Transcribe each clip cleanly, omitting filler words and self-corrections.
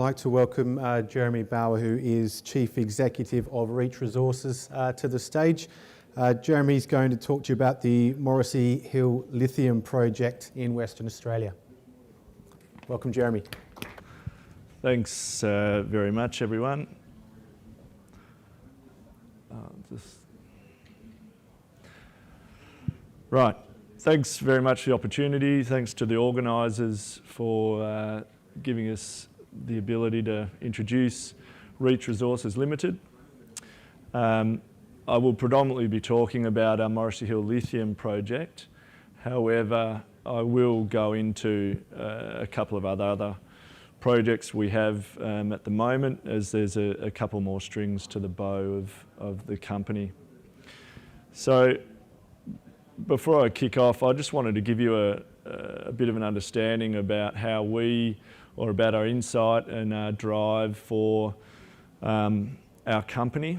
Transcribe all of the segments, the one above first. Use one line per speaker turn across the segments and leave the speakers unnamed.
like to welcome Jeremy Bauer, who is Chief Executive of Reach Resources, to the stage. Jeremy's going to talk to you about the Morrissey Hill Lithium Project in Western Australia. Welcome, Jeremy.
Thanks very much, everyone. Right, thanks very much for the opportunity. Thanks to the organisers for giving us the ability to introduce Reach Resources Limited. I will predominantly be talking about our Morrissey Hill Lithium project. However, I will go into a couple of other projects we have at the moment, as there's a couple more strings to the bow of the company. So before I kick off, I just wanted to give you a bit of an understanding about how about our insight and our drive for our company.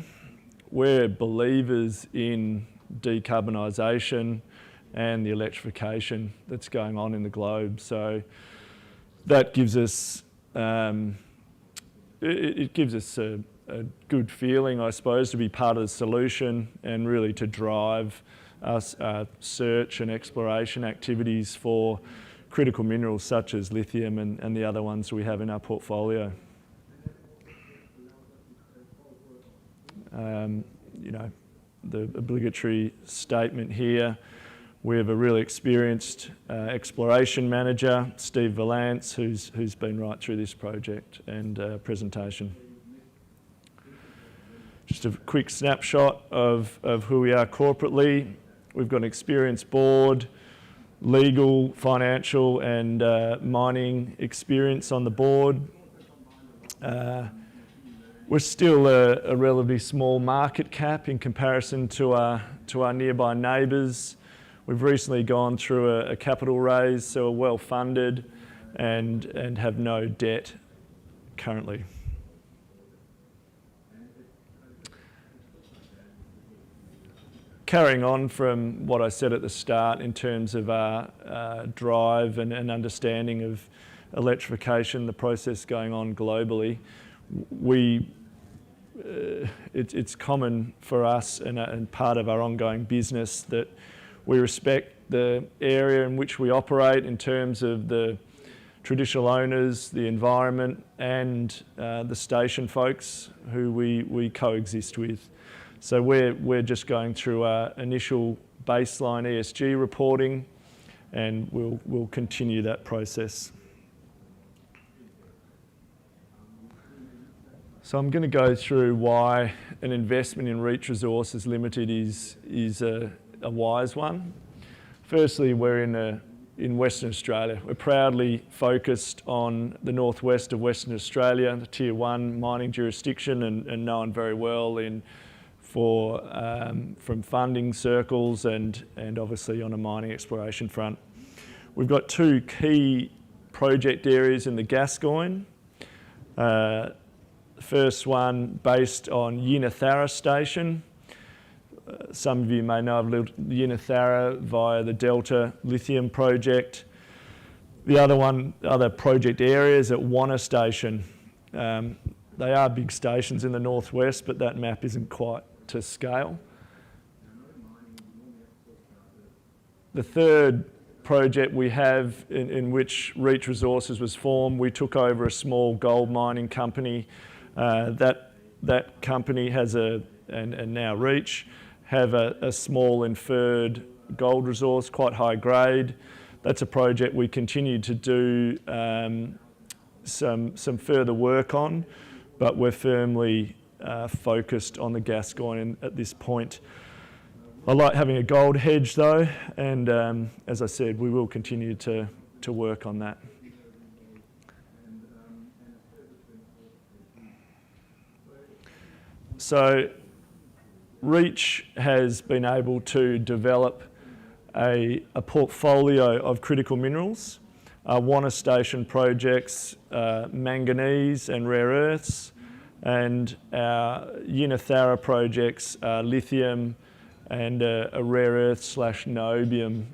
We're believers in decarbonisation and the electrification that's going on in the globe. So that gives us, it gives us a good feeling, I suppose, to be part of the solution and really to drive us search and exploration activities for critical minerals such as lithium and the other ones we have in our portfolio. You know, the obligatory statement here, we have a really experienced exploration manager, Steve Valance, who's been right through this project and presentation. Just a quick snapshot of who we are corporately. We've got an experienced board, legal, financial and mining experience on the board. We're still a relatively small market cap in comparison to our nearby neighbours. We've recently gone through a capital raise, so we're well funded and have no debt currently. Carrying on from what I said at the start in terms of our drive and understanding of electrification, the process going on globally, it's common for us and part of our ongoing business that we respect the area in which we operate in terms of the traditional owners, the environment and the station folks who we coexist with. So we're just going through our initial baseline ESG reporting, and we'll continue that process. So I'm going to go through why an investment in Reach Resources Limited is a wise one. Firstly, we're in Western Australia. We're proudly focused on the northwest of Western Australia, the Tier 1 mining jurisdiction, and known very well from funding circles and obviously on a mining exploration front. We've got two key project areas in the Gascoyne. The first one based on Yinnetharra Station. Some of you may know of Yinnetharra via the Delta Lithium project. The other project areas at Wanna Station. They are big stations in the northwest, but that map isn't quite to scale. The third project we have in which Reach Resources was formed, we took over a small gold mining company. That company has and now Reach have a small inferred gold resource, quite high grade. That's a project we continue to do some further work on, but we're firmly focused on the Gascoyne at this point. I like having a gold hedge though, and as I said, we will continue to work on that. So Reach has been able to develop a portfolio of critical minerals. Wanna Station projects, manganese and rare earths, and our Yinnetharra projects, lithium and a rare earth / niobium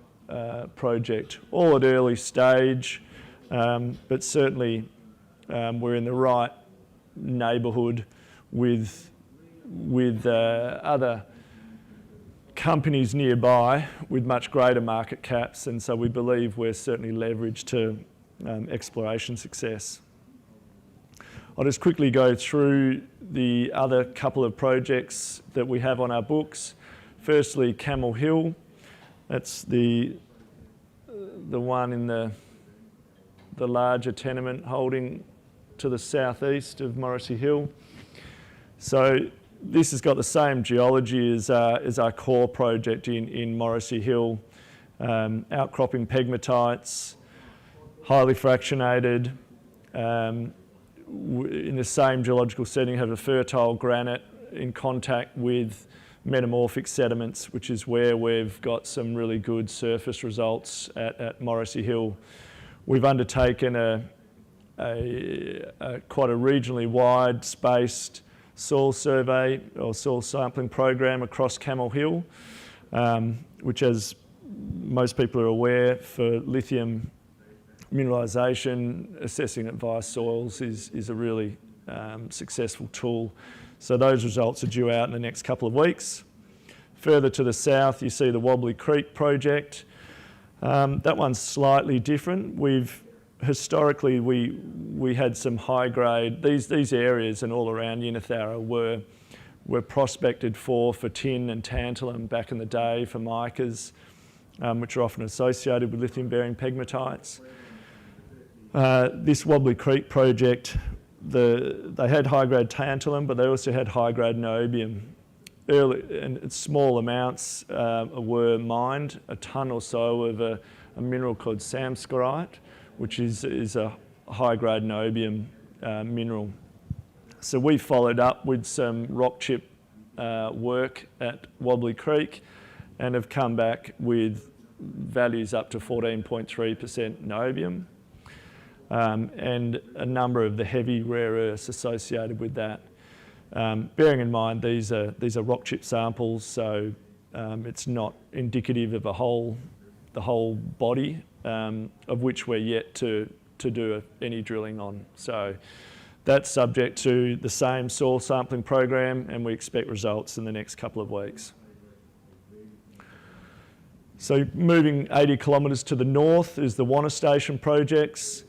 project, all at early stage, but certainly we're in the right neighbourhood with other companies nearby with much greater market caps, and so we believe we're certainly leveraged to exploration success. I'll just quickly go through the other couple of projects that we have on our books. Firstly, Camel Hill. That's the one in the larger tenement holding to the southeast of Morrissey Hill. So this has got the same geology as our core project in Morrissey Hill. Outcropping pegmatites, highly fractionated, in the same geological setting, have a fertile granite in contact with metamorphic sediments, which is where we've got some really good surface results at Morrissey Hill. We've undertaken quite a regionally wide spaced soil survey or soil sampling program across Camel Hill, which, as most people are aware, for lithium mineralisation, assessing it via soils is a really successful tool. So those results are due out in the next couple of weeks. Further to the south, you see the Wobbly Creek project. That one's slightly different. Historically, we had some high grade, these areas and all around Yinnathara were prospected for tin and tantalum back in the day, for micas, which are often associated with lithium bearing pegmatites. This Wobbly Creek project, they had high grade tantalum, but they also had high grade niobium. Early and small amounts were mined, a tonne or so of a mineral called samscarite, which is a high-grade niobium mineral. So we followed up with some rock chip work at Wobbly Creek and have come back with values up to 14.3% niobium and a number of the heavy rare earths associated with that. Bearing in mind these are rock chip samples, so it's not indicative of the whole body, of which we're yet to do any drilling on. So that's subject to the same soil sampling program, and we expect results in the next couple of weeks. So moving 80 kilometres to the north is the Wanna Station projects.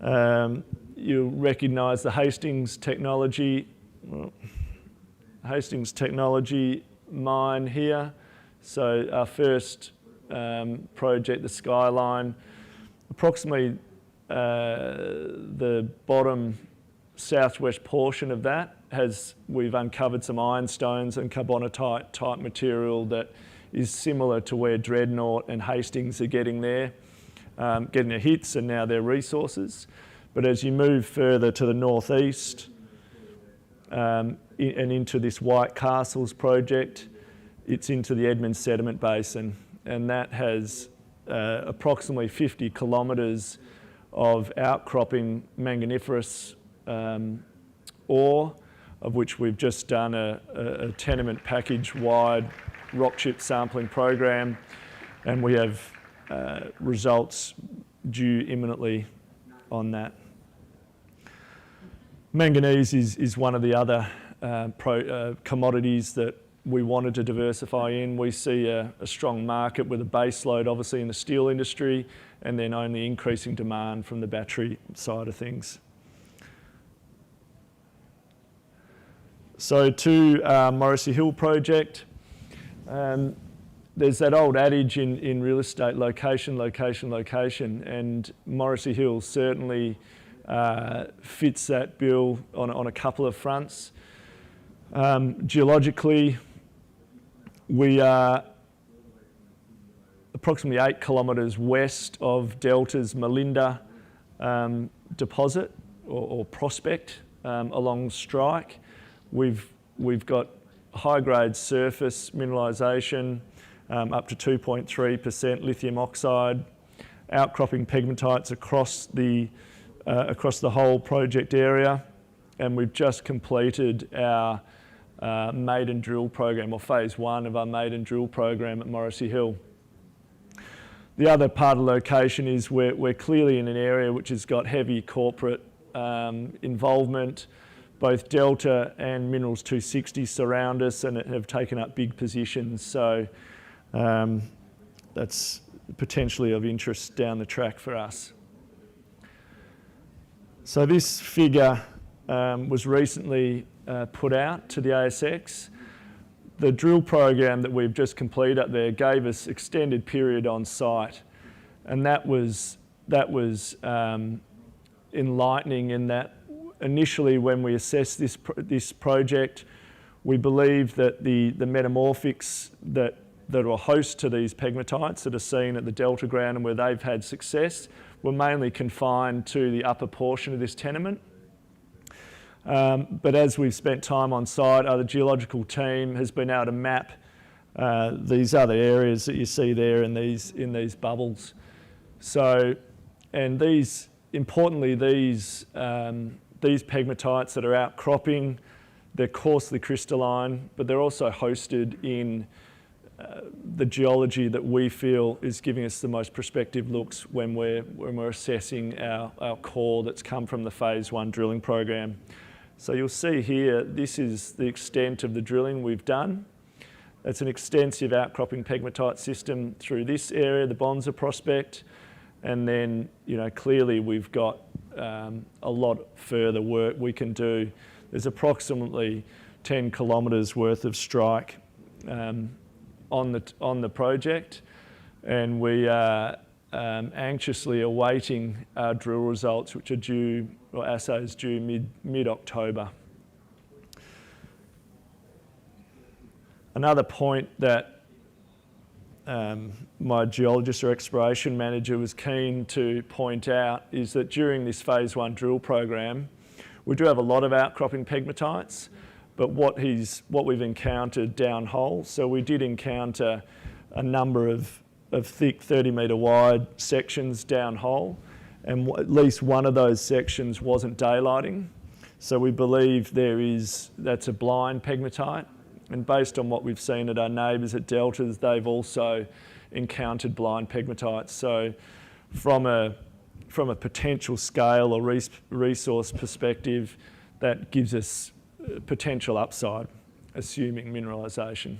You'll recognise the Hastings technology mine here. So our first project, the Skyline, approximately the bottom southwest portion of that we've uncovered some ironstones and carbonatite type material that is similar to where Dreadnought and Hastings are getting their hits and now their resources. But as you move further to the northeast and into this White Castles project, it's into the Edmonds Sediment Basin, and that has approximately 50 kilometres of outcropping manganiferous ore, of which we've just done a tenement package wide rock chip sampling program, and we have results due imminently on that. Manganese is one of the other commodities that we wanted to diversify in. We see a strong market with a base load obviously in the steel industry, and then only increasing demand from the battery side of things. So to Morrissey Hill project, there's that old adage in real estate, location, location, location, and Morrissey Hill certainly fits that bill on a couple of fronts. Geologically, we are approximately 8 kilometres west of Delta's Melinda deposit or prospect along strike. We've got high-grade surface mineralisation, up to 2.3% lithium oxide, outcropping pegmatites across the whole project area, and we've just completed our maiden drill program, or phase one of our maiden drill program at Morrissey Hill. The other part of the location is we're clearly in an area which has got heavy corporate involvement. Both Delta and Minerals 260 surround us and have taken up big positions. So that's potentially of interest down the track for us. So this figure was recently put out to the ASX. The drill program that we've just completed up there gave us extended period on site, and that was enlightening in that initially when we assessed this project, we believed that the metamorphics that are host to these pegmatites that are seen at the Delta ground and where they've had success were mainly confined to the upper portion of this tenement. But as we've spent time on site, the geological team has been able to map these other areas that you see there in these bubbles. So, and importantly, these pegmatites that are outcropping, they're coarsely crystalline, but they're also hosted in the geology that we feel is giving us the most prospective looks when we're assessing our core that's come from the phase 1 drilling program. So you'll see here, this is the extent of the drilling we've done. It's an extensive outcropping pegmatite system through this area, the Bonza prospect, and then clearly we've got a lot further work we can do. There's approximately 10 kilometres worth of strike on the project, and we are anxiously awaiting our drill results, which are due, or assays due mid-October. Another point that my geologist or exploration manager was keen to point out is that during this phase 1 drill program, we do have a lot of outcropping pegmatites, but what we've encountered downhole, so we did encounter a number of thick 30-metre wide sections downhole, and at least one of those sections wasn't daylighting. So we believe that's a blind pegmatite, and based on what we've seen at our neighbours at Deltas, they've also encountered blind pegmatites. So from a potential scale or resource perspective, that gives us potential upside, assuming mineralisation.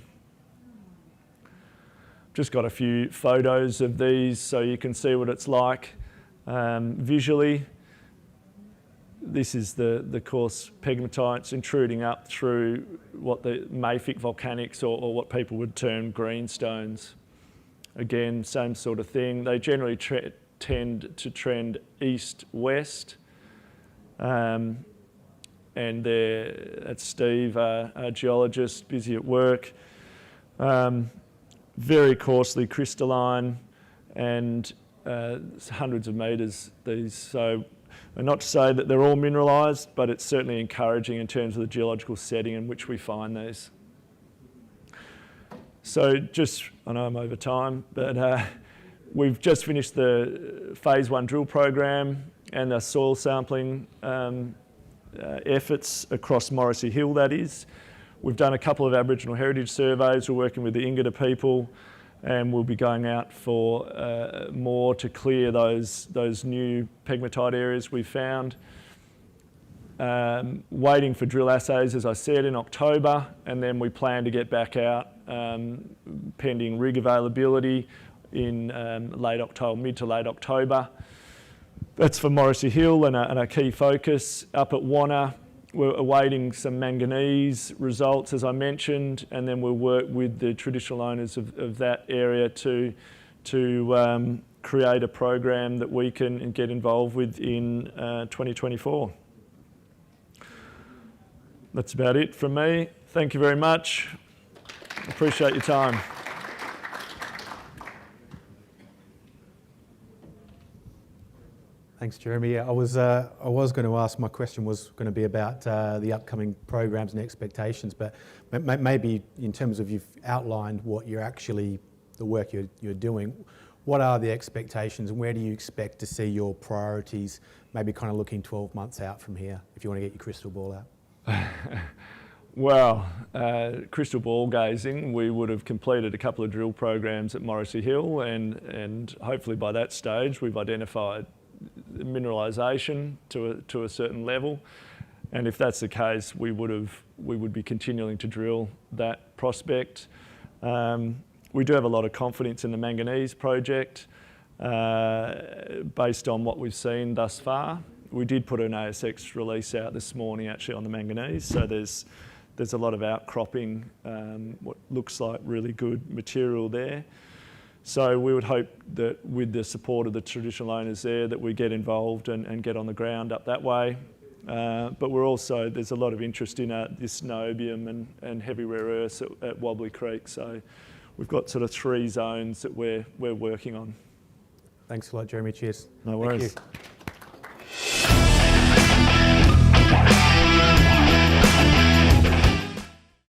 Just got a few photos of these so you can see what it's like visually. This is the coarse pegmatites intruding up through what the mafic volcanics or what people would term greenstones. Again, same sort of thing. They generally tend to trend east-west. And that's Steve, our geologist, busy at work. Very coarsely crystalline and hundreds of metres these. So not to say that they're all mineralised, but it's certainly encouraging in terms of the geological setting in which we find these. So I know I'm over time, but we've just finished the phase 1 drill program and the soil sampling efforts across Morrissey Hill, that is. We've done a couple of Aboriginal heritage surveys. We're working with the Ingada people, and we'll be going out for more to clear those new pegmatite areas we found. Waiting for drill assays, as I said, in October, and then we plan to get back out pending rig availability in mid to late October. That's for Morrissey Hill and a key focus. Up at Wanna, we're awaiting some manganese results, as I mentioned, and then we'll work with the traditional owners of that area to create a program that we can get involved with in 2024. That's about it from me. Thank you very much. Appreciate your time.
Thanks, Jeremy. I was going to ask, my question was going to be about the upcoming programs and expectations, but maybe in terms of you've outlined what the work you're doing, what are the expectations and where do you expect to see your priorities, maybe kind of looking 12 months out from here, if you want to get your crystal ball out?
Well, crystal ball gazing, we would have completed a couple of drill programs at Morrissey Hill, and hopefully by that stage we've identified mineralisation to a certain level. And if that's the case, we would be continuing to drill that prospect. We do have a lot of confidence in the manganese project based on what we've seen thus far. We did put an ASX release out this morning actually on the manganese, so there's a lot of outcropping, what looks like really good material there. So we would hope that with the support of the traditional owners there that we get involved and get on the ground up that way. But there's a lot of interest in this niobium and heavy rare earths at Wobbly Creek. So we've got sort of 3 zones that we're working on.
Thanks a lot, Jeremy. Cheers.
No worries.
Thank you.